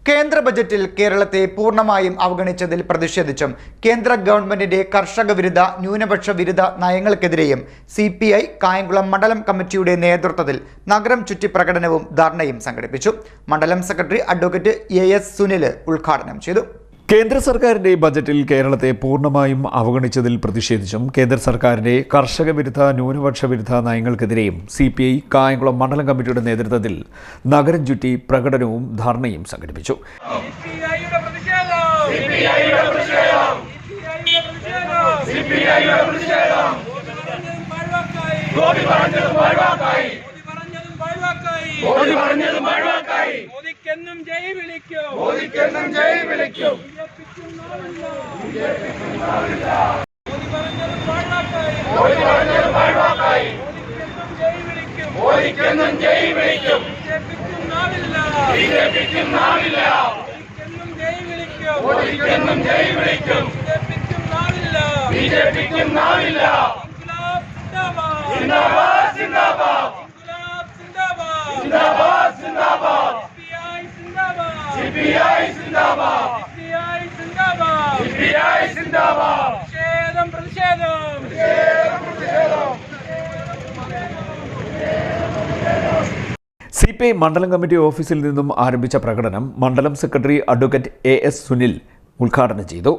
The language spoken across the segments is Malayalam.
കേന്ദ്ര ബജറ്റിൽ കേരളത്തെ പൂർണ്ണമായും അവഗണിച്ചതിൽ പ്രതിഷേധിച്ചും കേന്ദ്ര ഗവൺമെന്റിന്റെ കർഷക വിരുദ്ധ ന്യൂനപക്ഷ വിരുദ്ധ നയങ്ങൾക്കെതിരെയും CPI കായംകുളം മണ്ഡലം കമ്മിറ്റിയുടെ നേതൃത്വത്തിൽ നഗരം ചുറ്റി പ്രകടനവും ധർണയും സംഘടിപ്പിച്ചു. മണ്ഡലം സെക്രട്ടറി അഡ്വക്കേറ്റ് AS സുനിൽ ഉദ്ഘാടനം ചെയ്തു. കേന്ദ്ര സർക്കാരിന്റെ ബജറ്റിൽ കേരളത്തെ പൂർണ്ണമായും അവഗണിച്ചതിൽ പ്രതിഷേധിച്ചും കേന്ദ്ര സർക്കാരിന്റെ കർഷക വിരുദ്ധ ന്യൂനപക്ഷ വിരുദ്ധ നയങ്ങൾക്കെതിരെയും CPI കായംകുളം മണ്ഡലം കമ്മിറ്റിയുടെ നേതൃത്വത്തിൽ നഗരം ചുറ്റി പ്രകടനവും ധർണയും സംഘടിപ്പിച്ചു. CPI മണ്ഡലം കമ്മിറ്റി ഓഫീസിൽ നിന്നും ആരംഭിച്ച പ്രകടനം മണ്ഡലം സെക്രട്ടറി അഡ്വക്കേറ്റ് AS സുനിൽ ഉദ്ഘാടനം ചെയ്തു.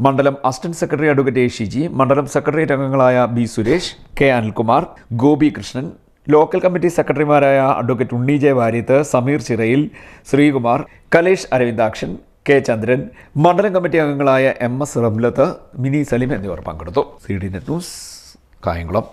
മണ്ഡലം assistant secretary advocate A Shiji, മണ്ഡലം സെക്രട്ടേറിയറ്റ് അംഗങ്ങളായ B Suresh, K Anilkumar, Gopi Krishnan, local committee സെക്രട്ടറിമാരായ അഡ്വക്കേറ്റ് ഉണ്ണി ജെ വാര്യത്ത്, സമീർ ചിറയിൽ, ശ്രീകുമാർ, കലേഷ് അരവിന്ദാക്ഷൻ, K ചന്ദ്രൻ, മണ്ഡലം കമ്മിറ്റി അംഗങ്ങളായ MS റംലത്ത്, മിനി സലിം എന്നിവർ പങ്കെടുത്തു. CDNet news, Kayamkulam.